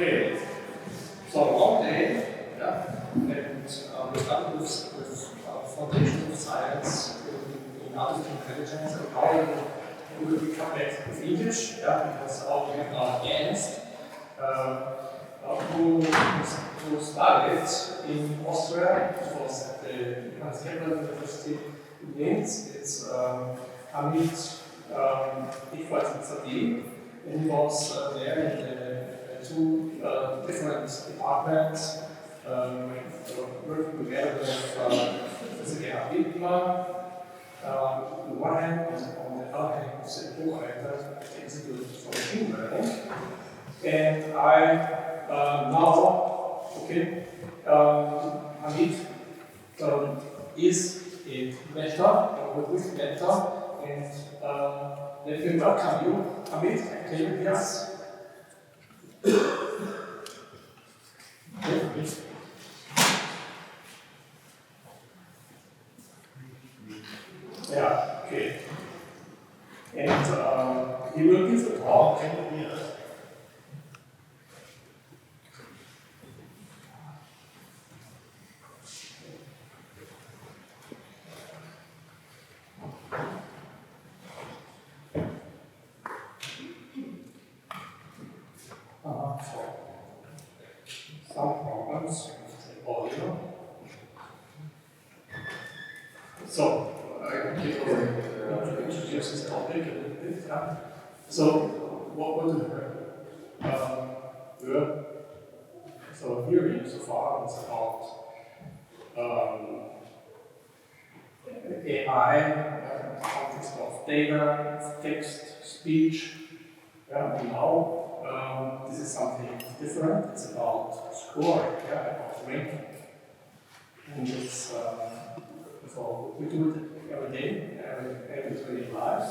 Okay, so long day, yeah, and we started with foundation of science in artificial intelligence and how we will come back with English, yeah, because we have our guest who studied in Austria. It was at the University in Linz. It's Hamid Eghbalzadeh, and he was there in the two different departments, working together with SCCH on the one hand, and on the other hand, with the Buchhalter, the Institute for Machine Learning. And I now, okay, Hamid is a mentor, with mentor, and let me welcome you. Hamid, can you hear us? Yeah, okay. And he will give a talk. Can you hear us? Some problems with the audio. So, I can introduce this topic a little bit. Yeah. So, what would so hearing so far is about AI, context of data, text, speech. And now this is something different. It's about scoring, about ranking. And it's so we do it every day, every 20 lives.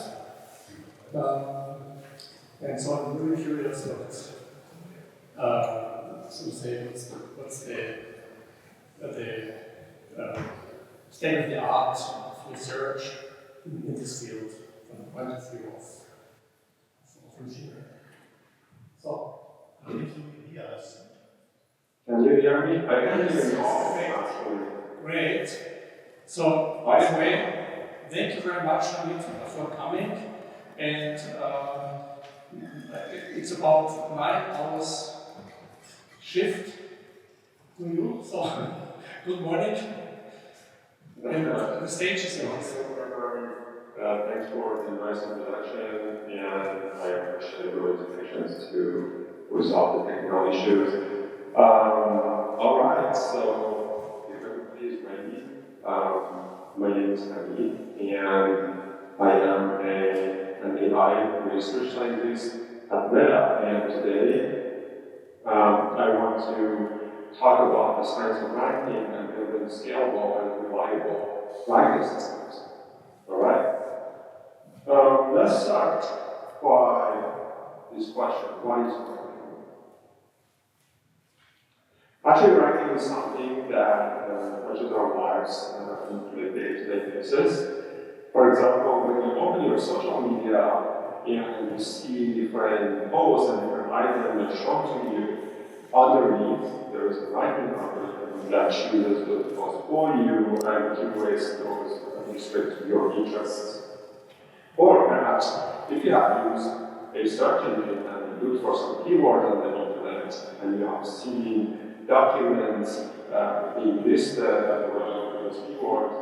And so I'm really curious what so say what's the state of the art of research in this field from the point of view of machine learning. So, can you hear us? Can you hear me? I can hear you. Great. So, by the way, thank you very much, Hamid, for coming. And it's about 9 hours shift to you. So, good morning. And the stage is yours. Thanks for the nice introduction, and I appreciate everyone's patience to resolve the technical issues. All right, so if everybody is ready, my name is Hamid, and I am an AI research scientist at Meta, and today I want to talk about the science of ranking and building scalable and reliable ranking systems. All right? Let's start by this question: what is ranking? Actually, ranking is something that touches our lives on a day-to-day basis. For example, when you open your social media and you see different posts and different items shown to you, underneath there is a ranking algorithm that chooses those posts for you and curates those with respect to your interests. Or perhaps, if you have used a search engine and you look for some keywords on the internet and you have seen documents being listed that relate to those keywords,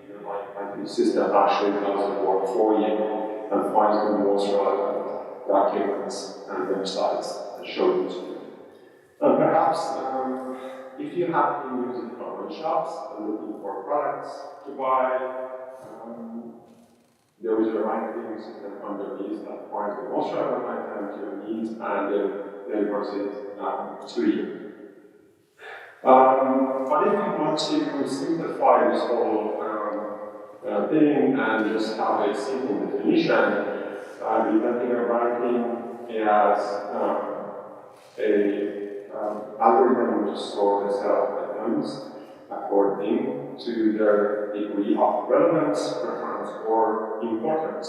your ranking system actually does the work for you and finds the most relevant documents and websites and shows it to you. And perhaps, if you have been using online shops and looking for products to buy, there is a ranking system underneath that finds the most relevant item to your needs and delivers it to you. But if you want to simplify this whole thing and just have a simple definition, we can think of ranking as an algorithm which stores a set of items according to their degree of relevance, preference, or importance.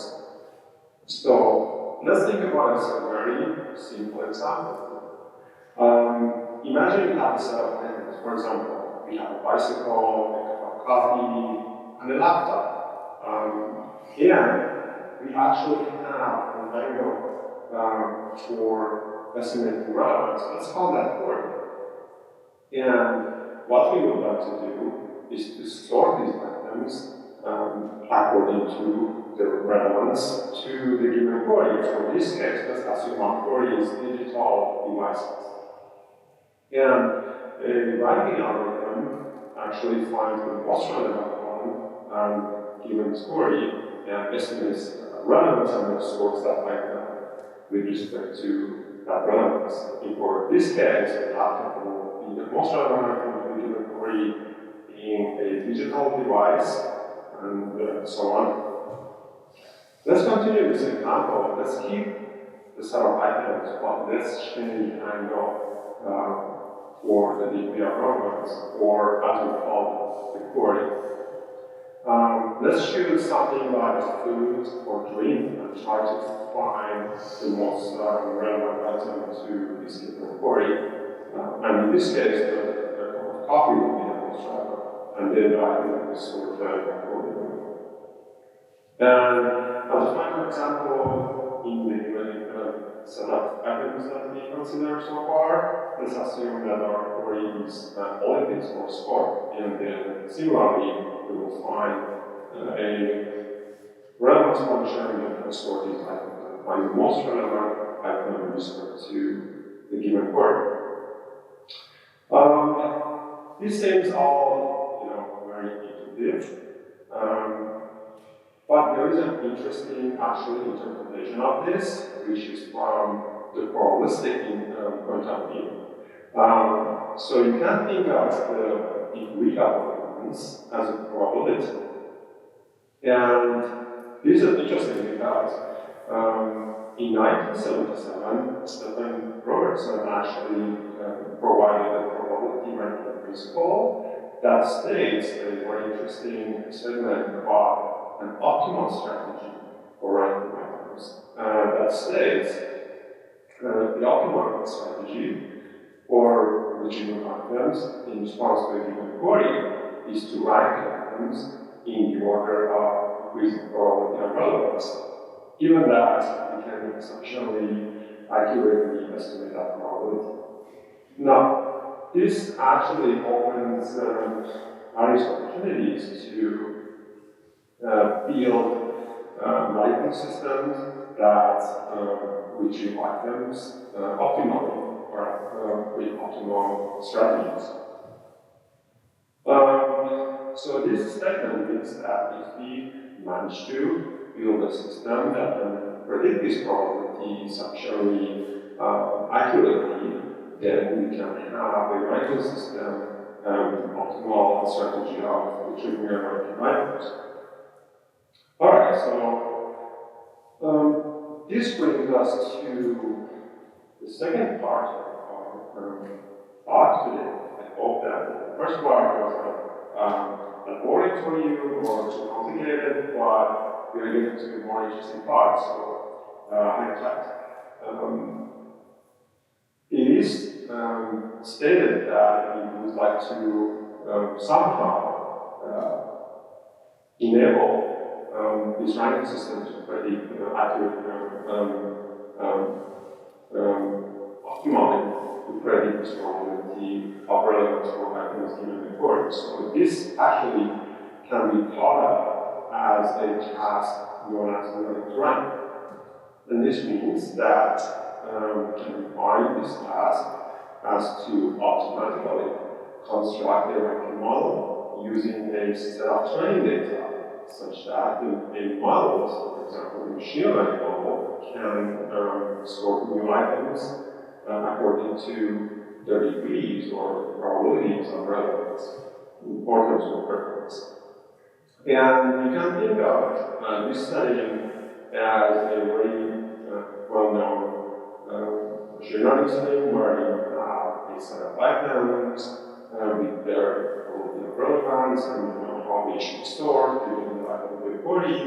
So let's think about a very simple example. imagine we have a set of items. For example, we have a bicycle, a cup of coffee, and a laptop. And we actually have an angle for estimating relevance. Let's call that query. And what we would like to do is to sort these items according to the relevance to the given query. For this case, let's assume our query is digital devices. And a ranking algorithm actually finds the most relevant one given query and estimates relevance and sorts that item with respect to that relevance. For this case, the laptop will be the most relevant item to the given query being a digital device and so on. Let's continue this example. Let's keep the set of items, but let's change the angle for the degree of relevance, or as we call it, the query. Let's choose something like food or drink and try to find the most relevant item to this given query. And in this case, the cup of coffee will be the most relevant, and then the item is sorted accordingly. And as a final example, in the given set of items that we consider so far, let's assume that our query is Olympics or sport, and then similarly, we will find a relevance function that can sort these items and find the most relevant item with respect to the given query. These things all, very intuitive. But there is an interesting actual interpretation of this, which is from the probabilistic point of view. So you can think of the degree of relevance as a probability. And this is interesting because in 1977, Stephen Robertson actually provided a probability ranking principle that states a very interesting statement about an optimal strategy for ranking items. That states the optimal strategy for the given items in response to a given query is to rank the items in the order of increasing probability of relevance. Given that, we can sufficiently accurately estimate that probability. Now, this actually opens various opportunities to build ranking systems that retrieve items optimally or with optimal strategies. So this statement means that if we manage to build a system that can predict this probability sufficiently accurately, then we can have a ranking system with optimal strategy of retrieving and ranking items. Alright, so this brings us to the second part of our talk today. I hope that the first part was not boring for you or too complicated, but we are getting to the more interesting part, so hang tight. It is stated that we would like to somehow enable this ranking system to predict accurate, optimally to predict this probability of relevance for items given the query. So this actually can be thought of as a task known as learning to rank. And this means that we can define this task as to automatically construct a ranking model using a set of training data, such that a model, so for example, a machine learning model, can sort new items according to their degrees or probabilities of relevance, importance or preference. And you can think of this setting as a very well-known machine learning setting where you have a set of items with their probability of relevance, and you know how they should store given the item of the query,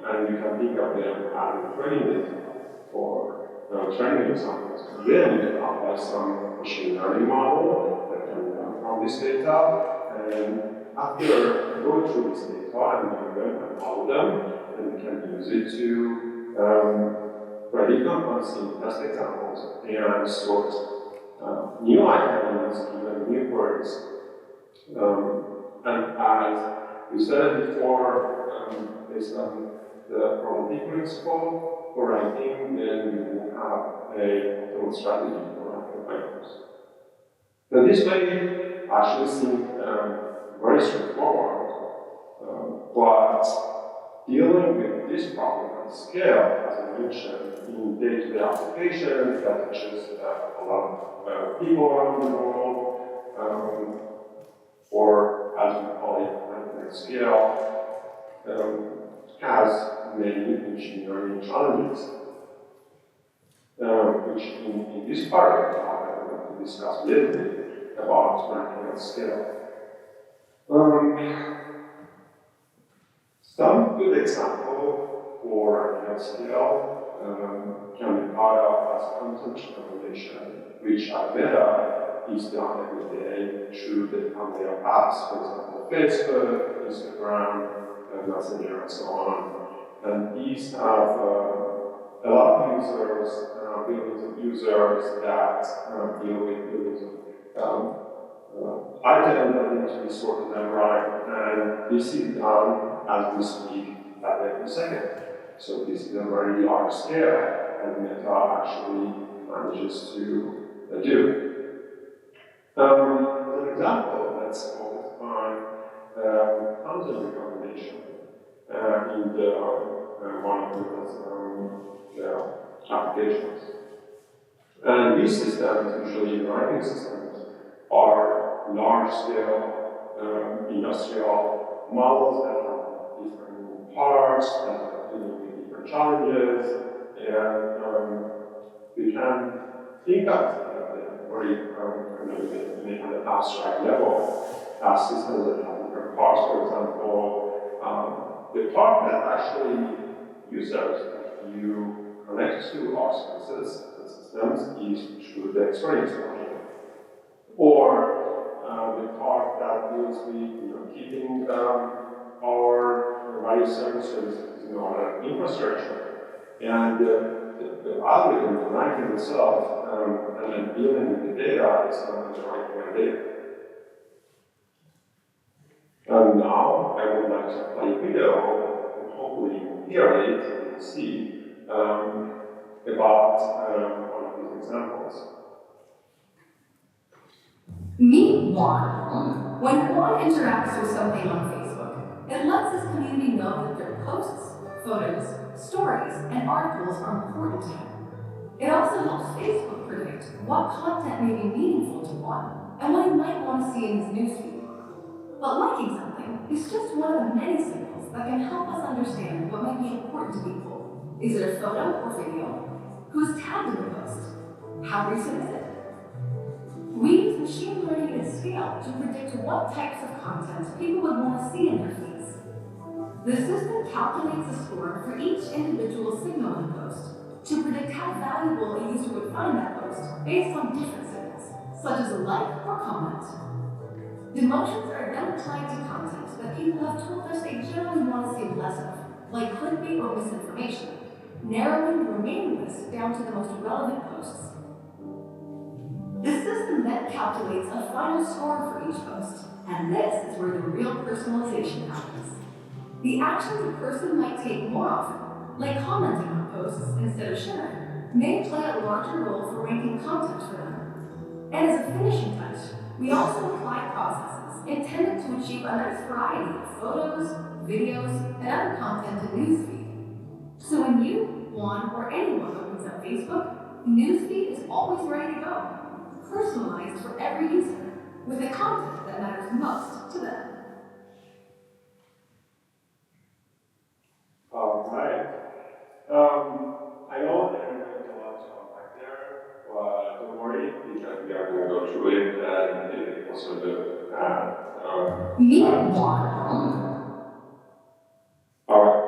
and you can think of them as training data for training something, then you can apply some machine learning model that can learn from this data. And after going through this data and learn them and model them, then we can use it to predict on some test examples and sort new items, even new words. And as we said before, based on the probability principle for writing, then we will have a optimal strategy for writing items. Now this may actually seem very straightforward, but dealing with this problem at scale, as I mentioned, in day-to-day applications that touches a lot of people around the world, or as we call it, at scale, has many engineering challenges, which in this part I'm going to discuss a little bit about ranking at scale. Some good example for ranking at scale can be thought of as content recommendation, which at Meta is done every day through the family of apps, for example, Facebook, Instagram, Messenger, and so on. And these have a lot of users, billions of users that deal with billions of items that need to be sorted and right. And this is done as we speak at every second. So this is a very large scale that Meta actually manages to do. As an example, let's focus on content recommendation in one of the applications. And these systems, usually writing systems, are large-scale industrial models that have different parts, that are dealing with different challenges, and we can think of very maybe at an abstract level as systems that have different parts. For example, the part that actually users that you connect to our services and systems is through the experience module. Or the part that deals with keeping our various services in our infrastructure. And the algorithm, the ranking itself, and then dealing with the data is not the right data. And now I would like to play a video, and hopefully you can hear it and see about one of these examples. Meet Juan. When Juan interacts with something on Facebook, it lets his community know that their posts, photos, stories, and articles are important to him. It also helps Facebook predict what content may be meaningful to Juan and what he might want to see in his newsfeed. But liking something is just one of the many signals that can help us understand what might be important to people. Is it a photo or video? Who's tagged in the post? How recent is it? We use machine learning at scale to predict what types of content people would want to see in their feeds. The system calculates a score for each individual signal in the post to predict how valuable a user would find that post based on different signals, such as a like or comment. The emotions are then applied to content that people have told us they generally want to see less of, like clickbait or misinformation, narrowing the remaining list down to the most relevant posts. The system then calculates a final score for each post, and this is where the real personalization happens. The actions a person might take more often, like commenting on posts instead of sharing, may play a larger role for ranking content for them. And as a finishing touch, we also apply processes intended to achieve a nice variety of photos, videos, and other content in Newsfeed. So when you, Juan, or anyone opens up Facebook, Newsfeed is always ready to go, personalized for every user, with the content that matters most to them. All right. I know there is a lot to unpack there, but don't worry, because we are going to go through it and also the all right.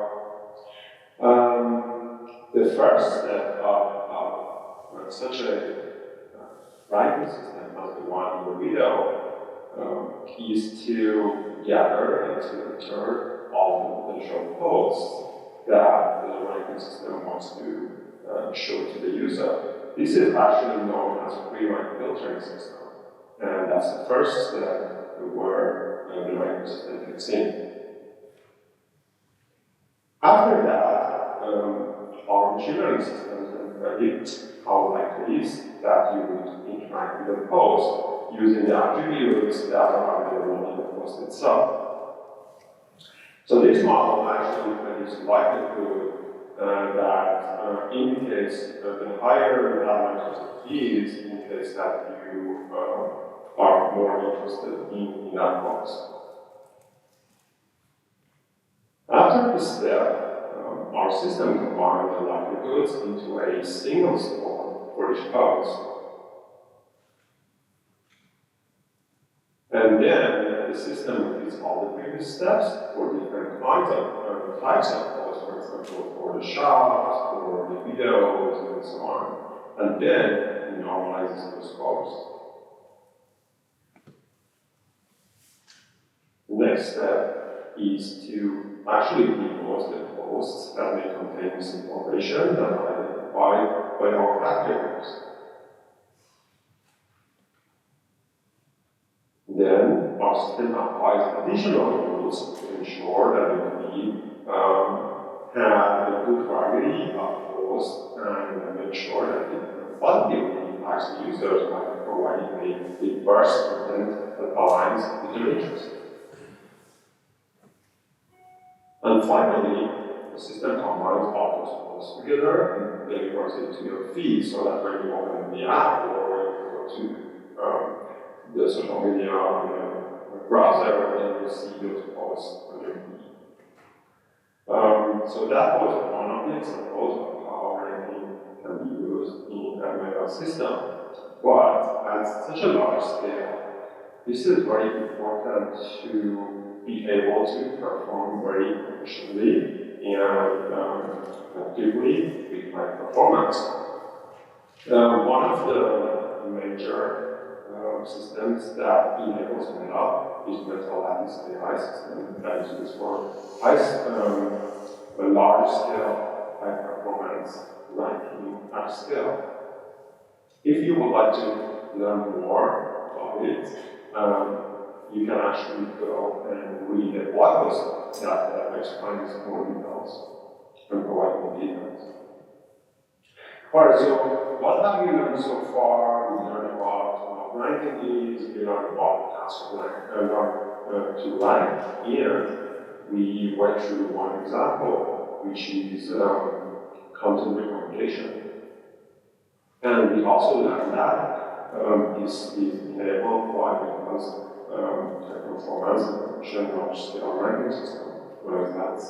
The first step of such a writing system as the one in the video is to gather and to return all the potential posts that the writing system wants to show to the user. This is actually known as a pre-rank filtering system, and that's the first step where the writing system kicks in. After that, our machine learning systems can predict how likely it is that you would interact with the post using the attributes that are available in the post itself. So this model actually predicts likelihood that indicates the higher the likelihood is indicates that you are more interested in that post. After this step, our system combines the likelihoods into a single score for each post. And then the system repeats all the previous steps for different types of posts, for example, for the shots, for the videos, and so on. And then it normalizes those scores. The next step is to actually depost the posts that may contain misinformation that are identified by our categories. Then our system applies additional rules to ensure that the feed have a good variety of posts and make sure that it positively impacts the users by providing a diverse content that aligns with their interests. And finally, the system combines all those posts together and delivers it to your feed so that when you open the app or when you go to the social media browser, then you see those posts on your feed. So that was one of the examples of how ranking can be used in a ML system. But at such a large scale, this is very important to be able to perform very efficiently and effectively with high performance. One of the major systems that enables ML is Mental Lattice AI system that is used for large-scale, high-performance ranking at scale. If you would like to learn more about it, you can actually go and read a blog post that explains more details and provide more details. Alright, so what have we learned so far? We learned about what ranking is, we learned about tasks to rank, and we went through one example, which is content recommendation. And we also learned that this is enabled by because performance and efficient large-scale ranking system, whereas that's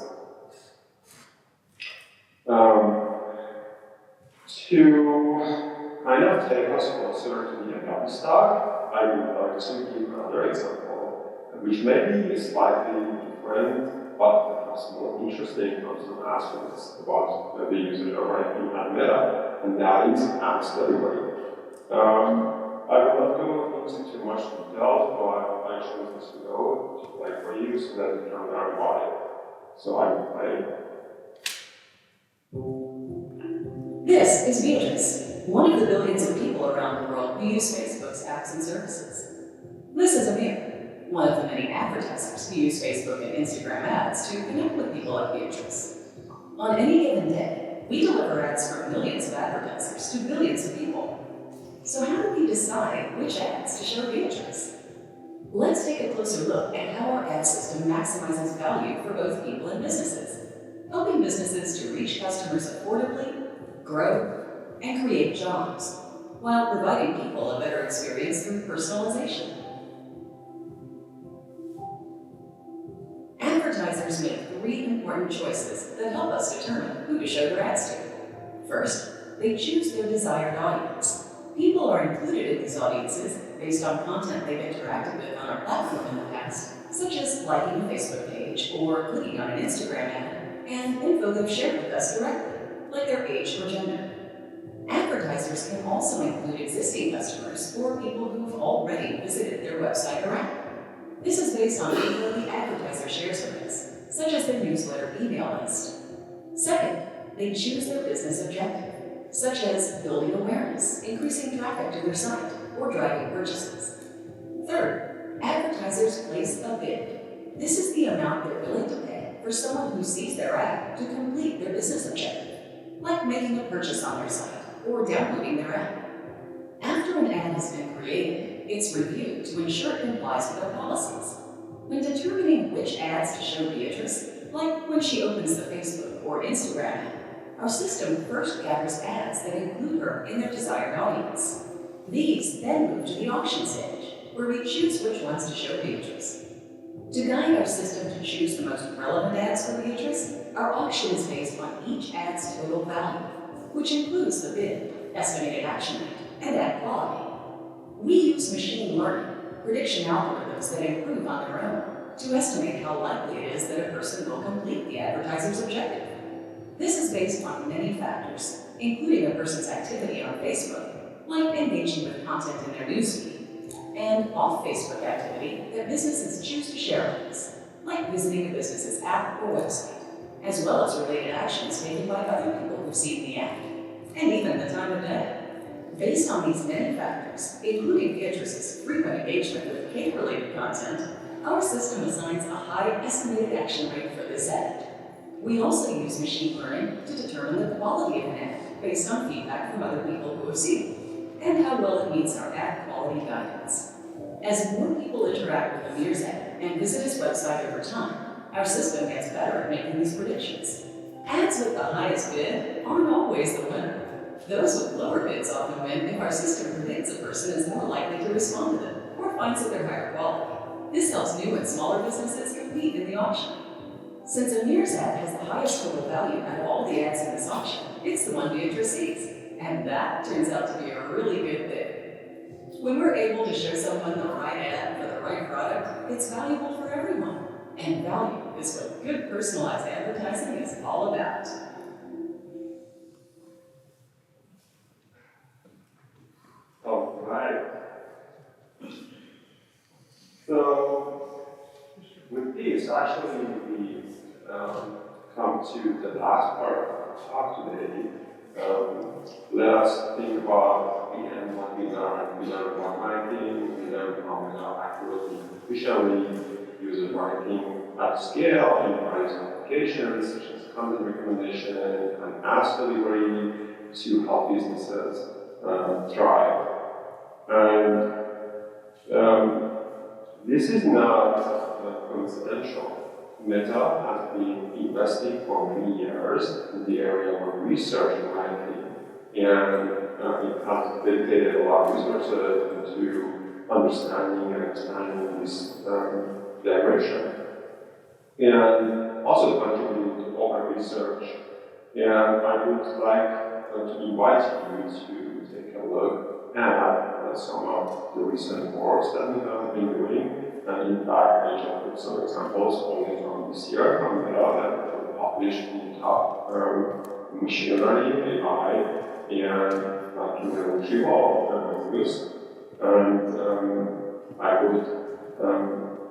to kind of take us closer to the end of the talk, I would like to give another example, which may be slightly different, but perhaps more interesting on some aspects about the usage of ranking at Meta, and that is ads delivery. I will not go into too much detail, but I chose this video to play for you so that you can learn about it. So I will play. This is Beatrice, one of the billions of people around the world who use Facebook's apps and services. This is Amir, one of the many advertisers who use Facebook and Instagram ads to connect with people like Beatrice. On any given day, we deliver ads from millions of advertisers to billions of people. So how do we decide which ads to show Beatrice? Let's take a closer look at how our ad system maximizes value for both people and businesses, helping businesses to reach customers affordably, grow, and create jobs, while providing people a better experience through personalization. Advertisers make 3 important choices that help us determine who to show their ads to. First, they choose their desired audience. People are included in these audiences based on content they've interacted with on our platform in the past, such as liking a Facebook page or clicking on an Instagram ad, and info they've shared with us directly, like their age or gender. Advertisers can also include existing customers or people who've already visited their website or app. This is based on info the advertiser shares with us, such as their newsletter email list. Second, they choose their business objective, such as building awareness, increasing traffic to their site, or driving purchases. Third, advertisers place a bid. This is the amount they're willing to pay for someone who sees their ad to complete their business objective, like making a purchase on their site or downloading their app. After an ad has been created, it's reviewed to ensure it complies with our policies. When determining which ads to show Beatrice, like when she opens the Facebook or Instagram app, our system first gathers ads that include her in their desired audience. These then move to the auction stage, where we choose which ones to show Beatrice. To guide our system to choose the most relevant ads for Beatrice, our auction is based on each ad's total value, which includes the bid, estimated action rate, and ad quality. We use machine learning, prediction algorithms that improve on their own, to estimate how likely it is that a person will complete the advertiser's objective. This is based on many factors, including a person's activity on Facebook, like engaging with content in their newsfeed, and off-Facebook activity that businesses choose to share with us, like visiting a business's app or website, as well as related actions taken by other people who've seen the ad, and even the time of day. Based on these many factors, including Beatrice's frequent engagement with cake-related content, our system assigns a high estimated action rate for this ad. We also use machine learning to determine the quality of an ad based on feedback from other people who have seen it, and how well it meets our ad quality guidance. As more people interact with Amir's ad and visit his website over time, our system gets better at making these predictions. Ads with the highest bid aren't always the winner. Those with lower bids often win if our system predicts a person is more likely to respond to them or finds that they're higher quality. This helps new and smaller businesses compete in the auction. Since Amir's ad has the highest total value out of all the ads in this auction, it's the one Beatrice sees, and that turns out to be a really good bid. When we're able to show someone the right ad for the right product, it's valuable for everyone, and value is what good personalized advertising is all about. All right. So, with this, actually, we come to the last part of our talk today. Let us think about what we learned. We learned about ranking, we learned how we accurately and efficiently use ranking at scale in various applications, such as content recommendation and ads delivery to help businesses thrive. And this is not coincidental. Meta has been investing for many years in the area of research and ranking, and it has dedicated a lot of resources into understanding and expanding this direction, and also contributing to open research. And I would like to invite you to take a look at some of the recent works that we have been doing. And in fact, I just put some examples only from this year from Meta that were published in top machine learning, AI, and human retrieval use. And I would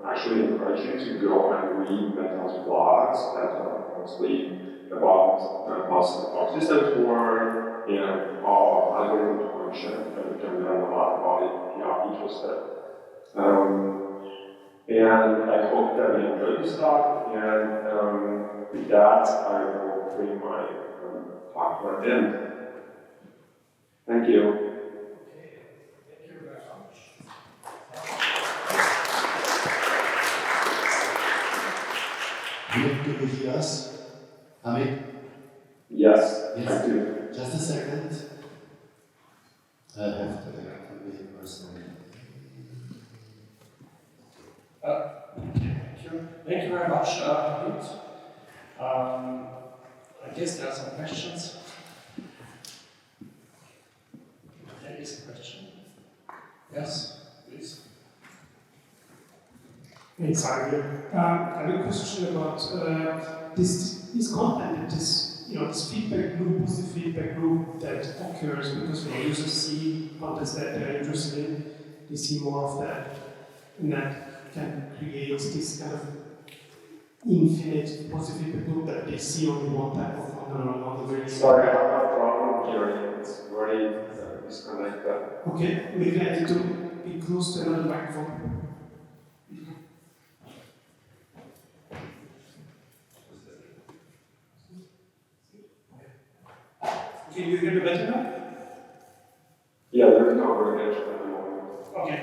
actually encourage you to go and read Meta's blogs that are mostly about how our systems work and how our algorithms function, and you can learn a lot about it if you are interested. And I hope that you enjoyed this talk, and with that, I will bring my talk to an end. Thank you. Okay, thank you very much. Do you hear us? Hamid? Yes, Yes. I do. Just a second. I have to activate personally. Thank you very much, Hamid. I guess there are some questions. There is a question. Yes, please. It's Arvid. I have a question about this content, this feedback loop, positive feedback loop that occurs because when users see contents that they're interested in, they see more of that, and that can create this kind of infinite positive loop that they see only one type of content or not very. Sorry, I have a problem hearing. It's very disconnected. Okay, maybe I need to be close to another microphone. Can you hear me better now? Yeah, there's no aggregation at the moment. Okay.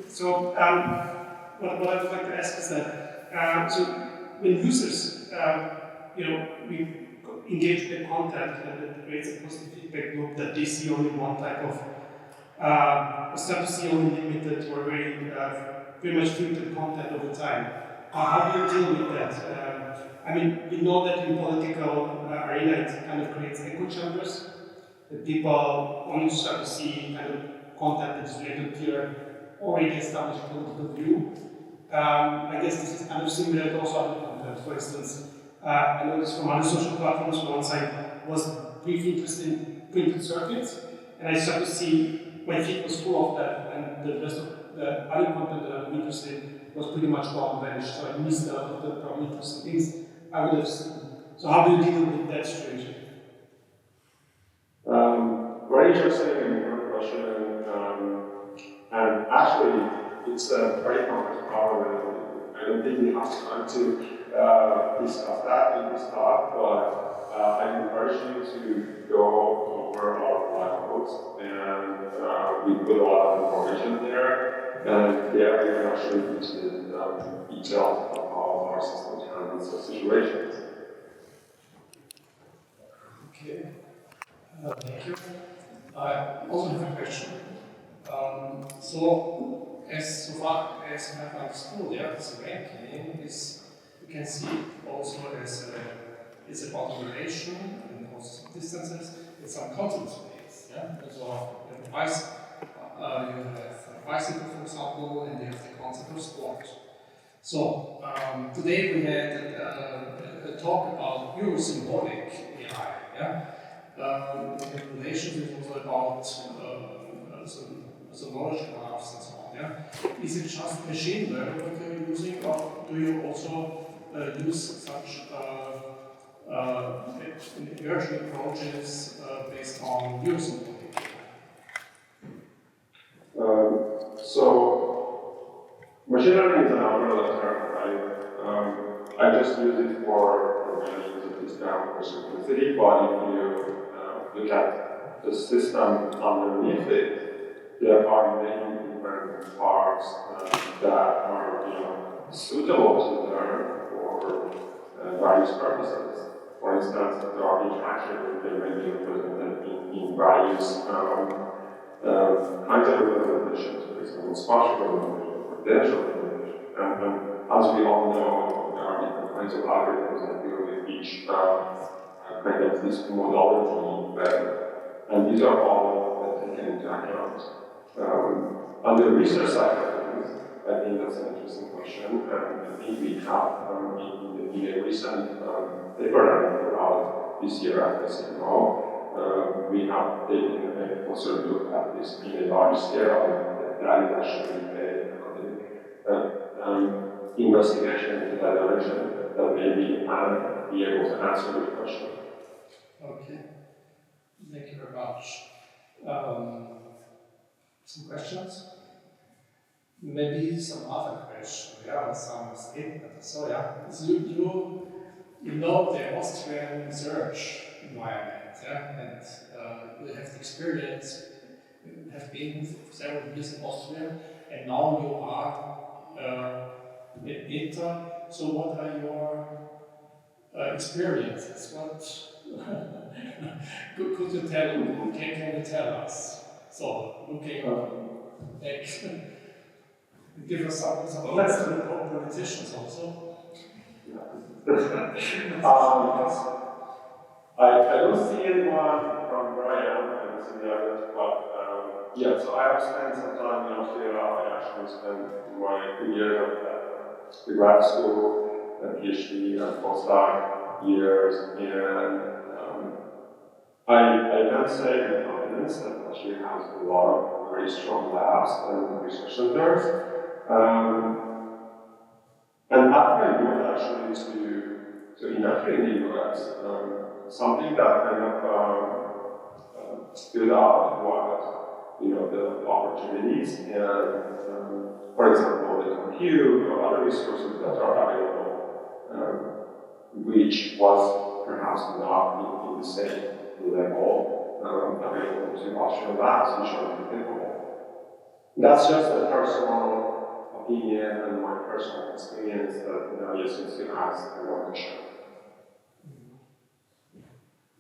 So, what I would like to ask is that, so when users, we engage with the content and it creates a positive feedback loop that they see only one type of, start to see only limited or very much filtered content over time. How do you deal with that? I mean, we know that in political arena it kind of creates echo chambers, that people only start to see kind of content that is related to your already established political view. I guess this is kind of similar to also other content. For instance, I noticed from other social platforms, on one side was briefly interested in printed circuits, and I started to see my feed was full of that, and the rest of the other content that I'm interested in was pretty much gone, vanished. So I missed a lot of the probably interesting things I would have seen. So how do you deal with that situation? Very interesting and good question. And actually, it's a very complex problem. I don't think we have time to discuss that in this talk, but I encourage you to go over our blog posts, and we put a lot of information there. And there we can actually use the details of how our systems handle such situations. Okay, thank you. I also have a question. So far as I've understood, this ranking is, you can see it also as about relation and also some distances and some content space. Yeah? So you have bicycle, for example, and you have the concept of sport. So today we had a talk about neurosymbolic AI. Yeah? In relation is also about some knowledge graphs and so on. Yeah? Is it just machine learning that you're using, or do you also use such emerging approaches based on neurosymbolic AI? So, machine learning is an umbrella term, right? I just use it for use of this term for simplicity, but if you look at the system underneath it, there are many different parts that are suitable to learn for various purposes. For instance, there are interactions that may be represented in various kinds of representations, for example, spatial representation, potential representation. And as we all know, there are different kinds of algorithms that deal with each kind of this modality better. And these are all taken into account. On the research side of things, I think that's an interesting question. And I think we have, in a recent paper that we put out this year at SCCH, we have taken a closer look at this in a large scale, and that is actually an investigation into that direction that maybe can be able to answer your question. Okay, thank you very much. Some questions? Maybe some other question, some statement. So you know the Austrian research environment, and you have the experience, you have been for several years in Austria, and now you are in INTA. So what are your experiences? What could you tell? Can you tell us? So looking back, give us some hints to the politicians also. I don't see anyone from where I am. I don't see the others, but so I have spent some time in Austria. I actually spent my 2 years at the grad school, a PhD, and postdoc years, and I can say with confidence that actually has a lot of very strong labs and research centers. And after I moved actually to industry in the US, something that kind of stood out was the opportunities and for example the compute or other resources that are available, which was perhaps not in the same level available to offshore labs which are capable. That's just a personal opinion and my personal experience that USC has I want to share.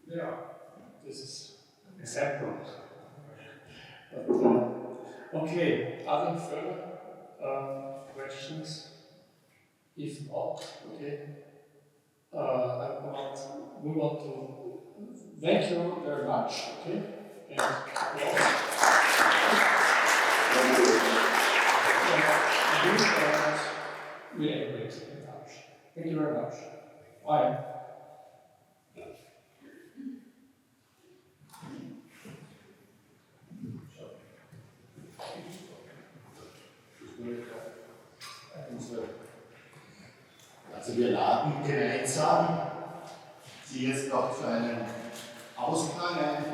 Yeah, this is an example. Okay, are there further questions? If not, okay. We want to thank you very much, okay? And we elaborate in touch. Thank you very much. Bye. Also wir laden gemeinsam Sie jetzt noch zu einem Ausklang ein.